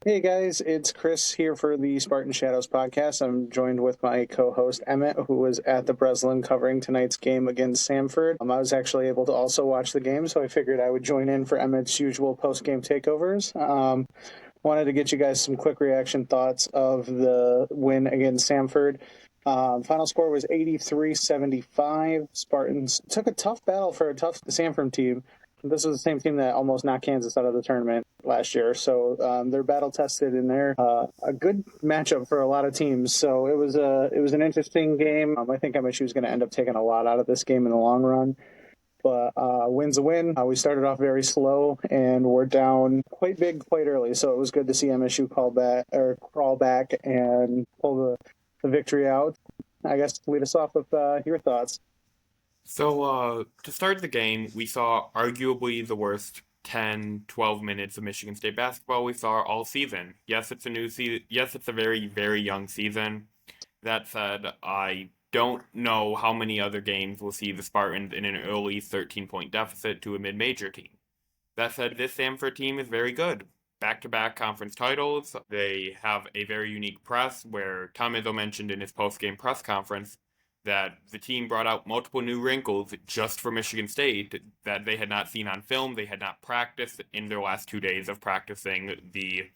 Hey guys, it's Chris here for the Spartan Shadows podcast. I'm joined with my co-host Emmett, who was at the Breslin covering tonight's game against Samford. I was actually able to also watch the game, so I figured I would join in for Emmett's usual post-game takeovers. Wanted to get you guys some quick reaction thoughts of the win against Samford. Final score was 83-75. Spartans took a tough battle for a tough Samford team. This was the same team that almost knocked Kansas out of the tournament last year, so they're battle tested and they're a good matchup for a lot of teams. So it was an interesting game. I think MSU is going to end up taking a lot out of this game in the long run. But win's a win. We started off very slow and we're down quite big quite early, so it was good to see MSU crawl back and pull the victory out. I guess lead us off with your thoughts. To start the game, we saw arguably the worst 10, 12 minutes of Michigan State basketball we saw all season. Yes, it's a new season. Yes, it's a very, very young season. That said, I don't know how many other games will see the Spartans in an early 13-point deficit to a mid-major team. That said, this Samford team is very good. Back-to-back conference titles. They have a very unique press where Tom Izzo mentioned in his post-game press conference that the team brought out multiple new wrinkles just for Michigan State that they had not seen on film. They had not practiced in their last 2 days of practicing the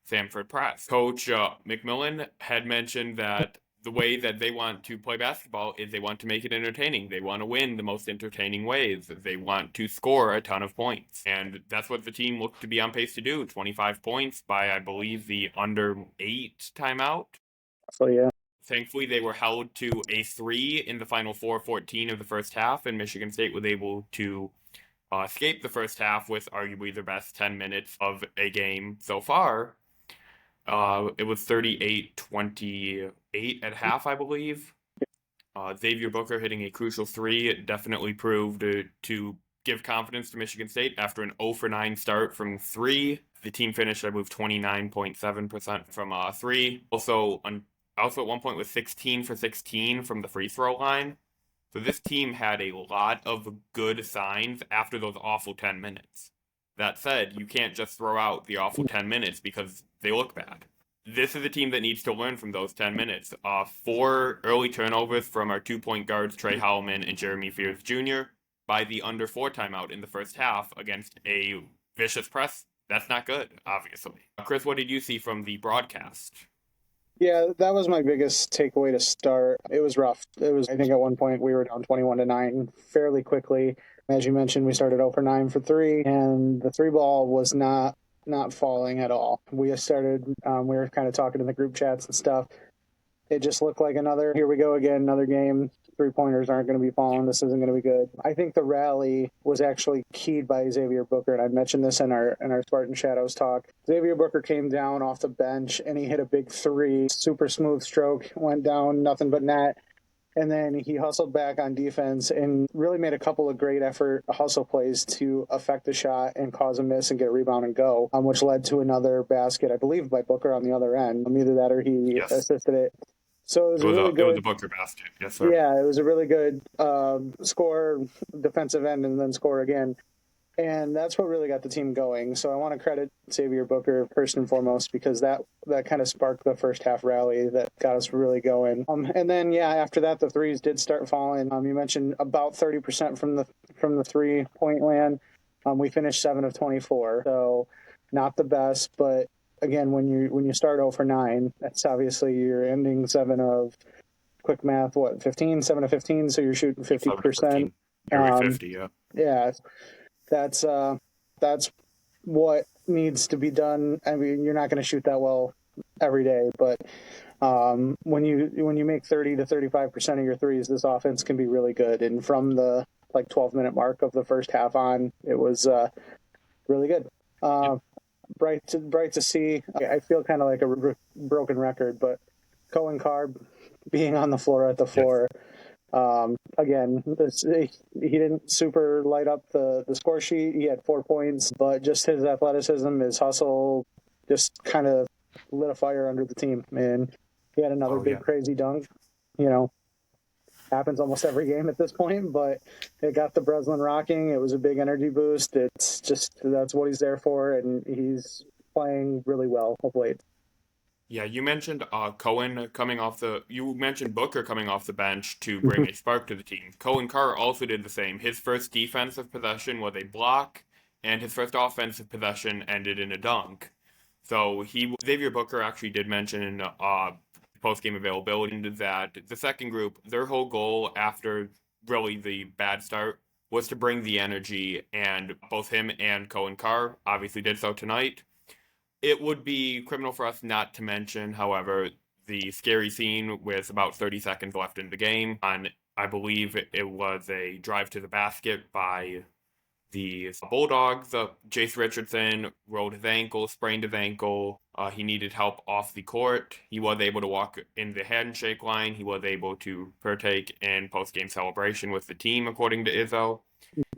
Samford press. Coach McMillan had mentioned that the way that they want to play basketball is they want to make it entertaining. They want to win the most entertaining ways. They want to score a ton of points. And that's what the team looked to be on pace to do. 25 points by, I believe, the under 8 timeout. So yeah. Thankfully, they were held to a 3 in the final 4:14 of the first half, and Michigan State was able to escape the first half with arguably their best 10 minutes of a game so far. It was 38-28 at half, I believe. Xavier Booker hitting a crucial 3 definitely proved to give confidence to Michigan State after an 0 for 9 start from 3. The team finished, I believe, 29.7% from 3. Also at one point was 16 for 16 from the free throw line. So this team had a lot of good signs after those awful 10 minutes. That said, you can't just throw out the awful 10 minutes because they look bad. This is a team that needs to learn from those 10 minutes. 4 early turnovers from our 2-point guards, Trey Howellman and Jeremy Fears Jr. by the under 4 timeout in the first half against a vicious press. That's not good, obviously. Chris, what did you see from the broadcast? Yeah, that was my biggest takeaway to start. It was rough. I think at one point we were down 21-9 fairly quickly. As you mentioned, we started 0 for 9 for 3, and the 3 ball was not falling at all. We were kind of talking in the group chats and stuff. It just looked like here we go again, another game. 3-pointers aren't going to be falling. This isn't going to be good. I think the rally was actually keyed by Xavier Booker, and I mentioned this in our Spartan Shadows talk. Xavier Booker came down off the bench, and he hit a big 3, super smooth stroke, went down, nothing but net. And then he hustled back on defense and really made a couple of great effort hustle plays to affect the shot and cause a miss and get a rebound and go, which led to another basket, I believe, by Booker on the other end. Either that or he assisted it. So it was really good. It was a Booker basket, yes, sir. Yeah, it was a really good score, defensive end, and then score again. And that's what really got the team going. So I want to credit Xavier Booker first and foremost because that kind of sparked the first half rally that got us really going. And then after that the threes did start falling. You mentioned about 30% from the 3-point land. We finished 7 of 24, so not the best, but again, when you start 0 for 9, that's obviously you're ending 7 of, quick math, 15, 7 of 15, so you're shooting 50%. Nearly 50, yeah. Yeah, that's what needs to be done. I mean, you're not going to shoot that well every day, but when you make 30 to 35% of your threes, this offense can be really good. And from the 12-minute mark of the first half on, it was really good. Bright to see. I feel kind of like a broken record, but Cohen Carr being on the floor at the 4. Again, he didn't super light up the score sheet. He had 4 points, but just his athleticism, his hustle, just kind of lit a fire under the team. And he had another crazy dunk. Happens almost every game at this point, but it got the Breslin rocking. It was a big energy boost. It's just, that's what he's there for, and he's playing really well of late. Yeah, you mentioned you mentioned Booker coming off the bench to bring a spark to the team. Cohen Carr also did the same. His first defensive possession was a block, and his first offensive possession ended in a dunk. So Xavier Booker actually did mention in post-game availability that the second group, their whole goal after really the bad start was to bring the energy, and both him and Cohen Carr obviously did so tonight. It would be criminal for us not to mention, however, the scary scene with about 30 seconds left in the game. On, I believe it was a drive to the basket by the Bulldogs. Jace Richardson rolled his ankle, sprained his ankle. He needed help off the court. He was able to walk in the handshake line. He was able to partake in post-game celebration with the team, according to Izzo.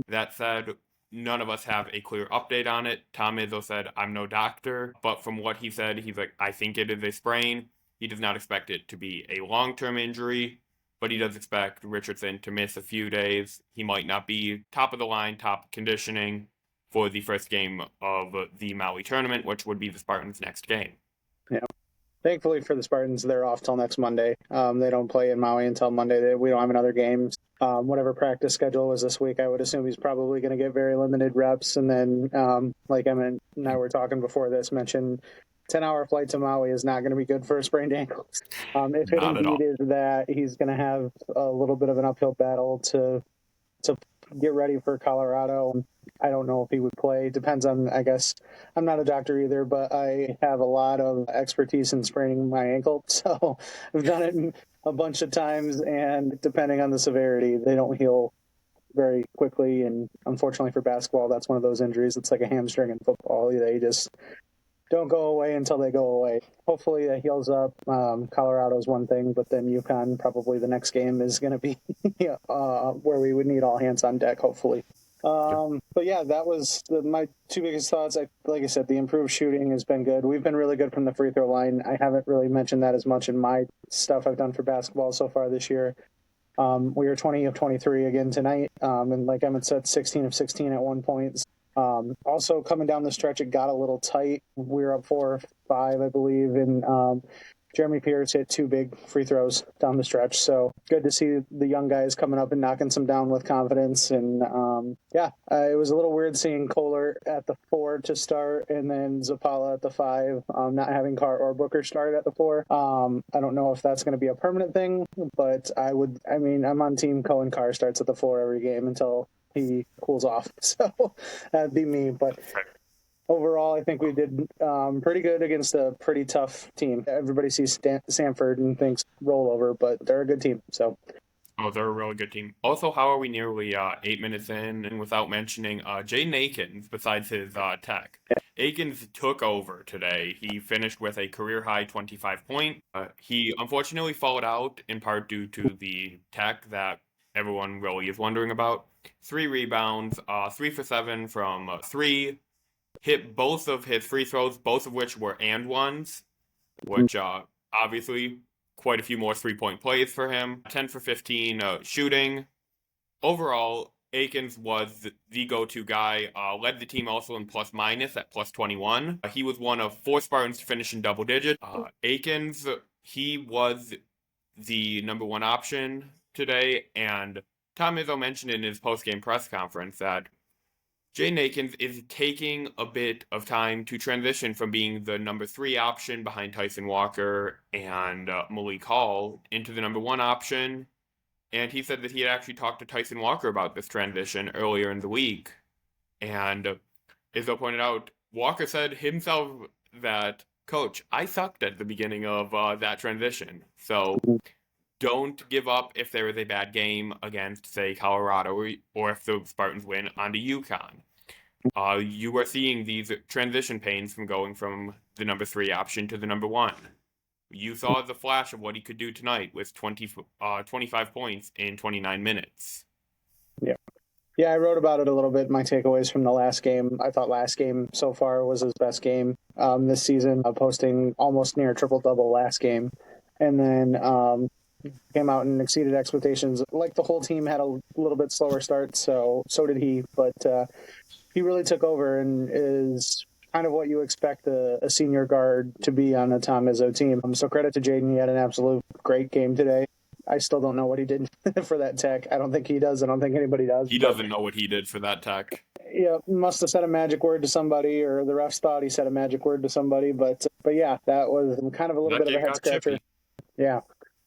That said, none of us have a clear update on it. Tom Izzo said, I'm no doctor, but from what he said, he's like, I think it is a sprain. He does not expect it to be a long-term injury, but he does expect Richardson to miss a few days. He might not be top of the line, top conditioning for the first game of the Maui tournament, which would be the Spartans' next game. Yeah. Thankfully for the Spartans, they're off till next Monday. They don't play in Maui until Monday. We don't have another game. Whatever practice schedule was this week, I would assume he's probably going to get very limited reps. And then, like Emmett and I were talking before this, mentioned 10-hour flight to Maui is not going to be good for sprained ankles. If it indeed is that, he's going to have a little bit of an uphill battle to get ready for Colorado. I don't know if he would play. Depends on, I guess, I'm not a doctor either, but I have a lot of expertise in spraining my ankle. So I've done it a bunch of times, and depending on the severity, they don't heal very quickly. And unfortunately for basketball, that's one of those injuries. It's like a hamstring in football. They just don't go away until they go away. Hopefully that heals up. Colorado's one thing, but then UConn, probably the next game is going to be where we would need all hands on deck, hopefully. But yeah, that was my two biggest thoughts. Like I said, the improved shooting has been good. We've been really good from the free throw line. I haven't really mentioned that as much in my stuff I've done for basketball so far this year. We were 20 of 23 again tonight. And like Emmett said, 16 of 16 at one point. Also coming down the stretch, it got a little tight. We were up 4-5, I believe, and Jeremy Pierce hit 2 big free throws down the stretch. So good to see the young guys coming up and knocking some down with confidence. And it was a little weird seeing Kohler at the 4 to start, and then Zapala at the 5, not having Carr or Booker start at the 4. I don't know if that's going to be a permanent thing, but I'm on team Cohen Carr starts at the 4 every game until he cools off. So that'd be me. But overall, I think we did pretty good against a pretty tough team. Everybody sees Samford and thinks rollover, but they're a good team. So. Oh, they're a really good team. Also, how are we nearly 8 minutes in and without mentioning Jaden Akins besides his tech? Akins took over today. He finished with a career-high 25 points. He unfortunately followed out in part due to the tech that everyone really is wondering about. 3 rebounds, 3 for 7 from 3. Hit both of his free throws, both of which were and ones, which obviously quite a few more 3-point plays for him. 10 for 15 shooting. Overall, Akins was the go-to guy. Led the team also in plus minus at plus 21. He was one of 4 Spartans to finish in double digits. Akins, he was the number 1 option today, and Tom Izzo mentioned in his post-game press conference that Jaden Akins is taking a bit of time to transition from being the number 3 option behind Tyson Walker and Malik Hall into the number 1 option. And he said that he had actually talked to Tyson Walker about this transition earlier in the week. And Izzo pointed out, Walker said himself that, Coach, I sucked at the beginning of that transition. So don't give up if there is a bad game against, say, Colorado, or if the Spartans win onto UConn. You are seeing these transition pains from going from the number 3 option to the number 1. You saw the flash of what he could do tonight with 25 points in 29 minutes. Yeah, I wrote about it a little bit, my takeaways from the last game. I thought last game so far was his best game this season, posting almost near triple-double last game. And then came out and exceeded expectations. Like the whole team had a little bit slower start, so did he. But he really took over and is kind of what you expect a senior guard to be on a Tom Izzo team. So credit to Jaden. He had an absolute great game today. I still don't know what he did for that tech. I don't think he does. I don't think anybody does. He doesn't know what he did for that tech. Yeah, must have said a magic word to somebody, or the refs thought he said a magic word to somebody. But yeah, that was kind of a little bit of a head scratcher. Yeah.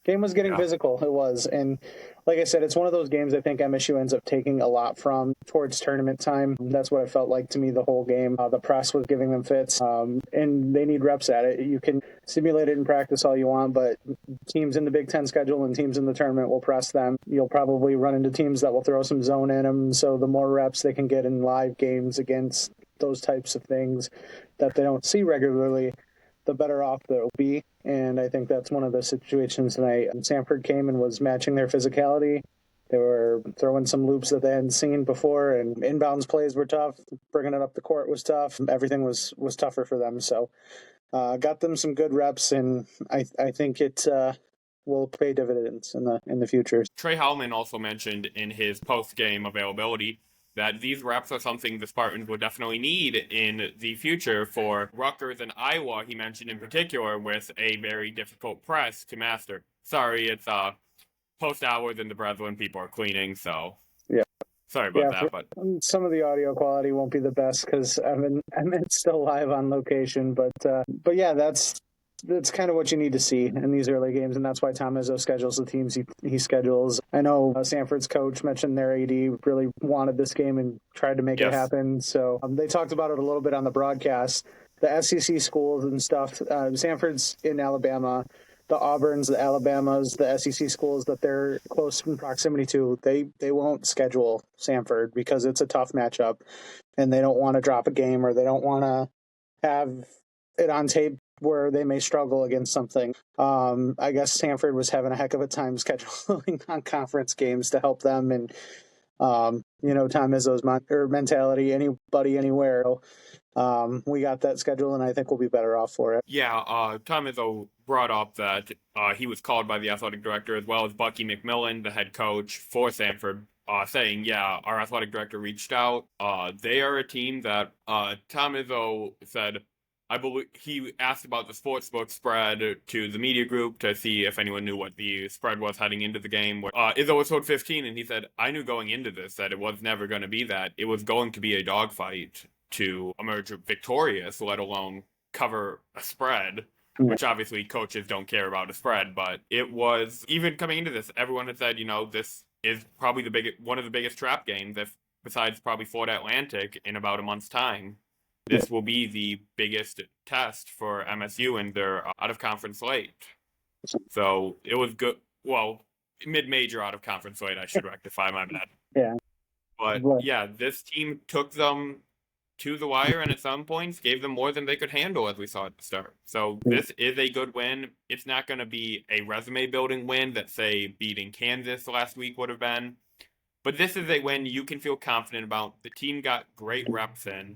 Game was getting physical. It was. And like I said, it's one of those games I think MSU ends up taking a lot from towards tournament time. That's what it felt like to me the whole game. The press was giving them fits, and they need reps at it. You can simulate it in practice all you want, but teams in the Big Ten schedule and teams in the tournament will press them. You'll probably run into teams that will throw some zone in them, so the more reps they can get in live games against those types of things that they don't see regularly, the better off they'll be. And I think that's one of the situations tonight. Samford came and was matching their physicality. They were throwing some loops that they hadn't seen before, and inbounds plays were tough. Bringing it up the court was tough. Everything was tougher for them. So got them some good reps, and I think it will pay dividends in the future. Trey Howman also mentioned in his post-game availability that these reps are something the Spartans will definitely need in the future for Rutgers and Iowa, he mentioned in particular, with a very difficult press to master. Sorry, it's post-hours and the Breslin people are cleaning, so yeah. Sorry about that. But some of the audio quality won't be the best because Emmett's still live on location. But yeah, that's kind of what you need to see in these early games, and that's why Tom Izzo schedules the teams he schedules. I know Samford's coach mentioned their AD really wanted this game and tried to make it happen. So they talked about it a little bit on the broadcast. The SEC schools and stuff, Samford's in Alabama, the Auburns, the Alabamas, the SEC schools that they're close in proximity to, they won't schedule Samford because it's a tough matchup, and they don't want to drop a game, or they don't want to have it on tape where they may struggle against something. I guess Samford was having a heck of a time scheduling non-conference games to help them, and Tom Izzo's mentality, anybody, anywhere. We got that schedule, and I think we'll be better off for it. Yeah, Tom Izzo brought up that he was called by the athletic director as well as Bucky McMillan, the head coach for Samford, saying, our athletic director reached out. They are a team that Tom Izzo said, I believe he asked about the sportsbook spread to the media group to see if anyone knew what the spread was heading into the game. Izzo was told 15, and he said, I knew going into this that it was never going to be that. It was going to be a dogfight to emerge victorious, let alone cover a spread, which obviously coaches don't care about a spread. But it was, even coming into this, everyone had said, this is probably one of the biggest trap games, besides probably Florida Atlantic in about a month's time. This will be the biggest test for MSU in their out-of-conference slate. So it was good. Well, mid-major out-of-conference slate, I should rectify my bad. Yeah. But, this team took them to the wire, and at some points gave them more than they could handle, as we saw at the start. So this is a good win. It's not going to be a resume-building win that, say, beating Kansas last week would have been. But this is a win you can feel confident about. The team got great reps in,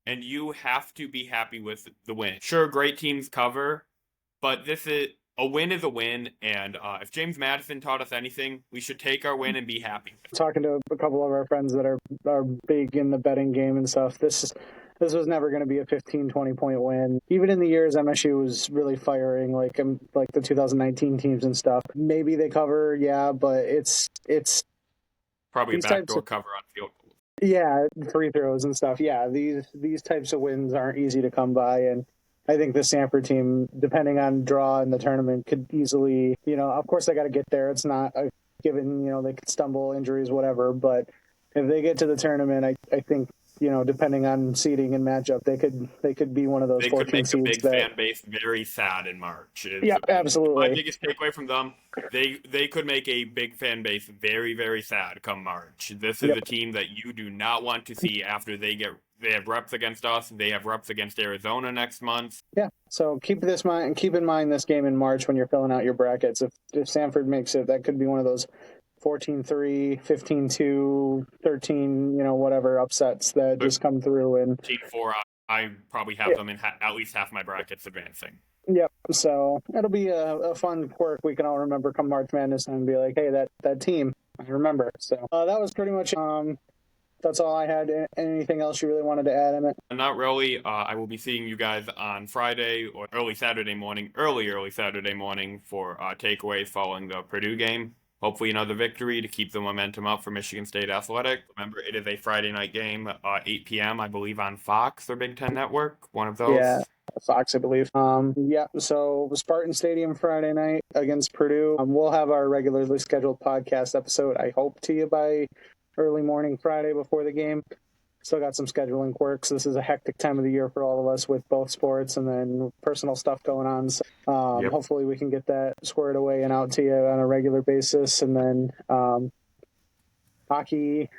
and you have to be happy with the win. Sure, great teams cover, but a win is a win, and if James Madison taught us anything, we should take our win and be happy. Talking to a couple of our friends that are big in the betting game and stuff, this was never going to be a 15, 20-point win. Even in the years MSU was really firing, like the 2019 teams and stuff. Maybe they cover, but it's probably a backdoor cover on field goals. Yeah, free throws and stuff. Yeah, these types of wins aren't easy to come by, and I think the Samford team, depending on draw in the tournament, could easily, of course they got to get there. It's not a given, they could stumble, injuries, whatever, but if they get to the tournament, I think, depending on seeding and matchup, they could be one of those 14 seeds. They could make a big fan base very sad in March. Yeah, absolutely. My biggest takeaway from them, they could make a big fan base very, very sad come March. This is a team that you do not want to see after they have reps against us. They have reps against Arizona next month. Yeah, so keep in mind this game in March when you're filling out your brackets. If Samford makes it, that could be one of those 14-3, 15-2, 13, whatever upsets that just come through. And 14-4, I probably have them in at least half my brackets advancing. Yep. So it'll be a fun quirk we can all remember come March Madness and be like, hey, that team, I remember. So that was pretty much that's all I had. Anything else you really wanted to add, Emmett? Not really. I will be seeing you guys on Friday or early Saturday morning for takeaways following the Purdue game. Hopefully another victory to keep the momentum up for Michigan State Athletic. Remember, it is a Friday night game, 8 p.m., I believe, on Fox or Big Ten Network, one of Yeah, those. Fox, I believe. Yeah. So Spartan Stadium Friday night against Purdue. We'll have our regularly scheduled podcast episode, I hope, to you by early morning Friday before the game. Still got some scheduling quirks. This is a hectic time of the year for all of us with both sports and then personal stuff going on. So Yep. hopefully we can get that squared away and out to you on a regular basis. And then hockey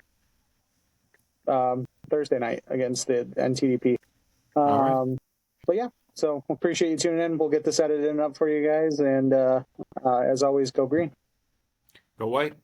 Thursday night against the NTDP. All right. But yeah, so appreciate you tuning in. We'll get this edited up for you guys. And as always, go green. Go White.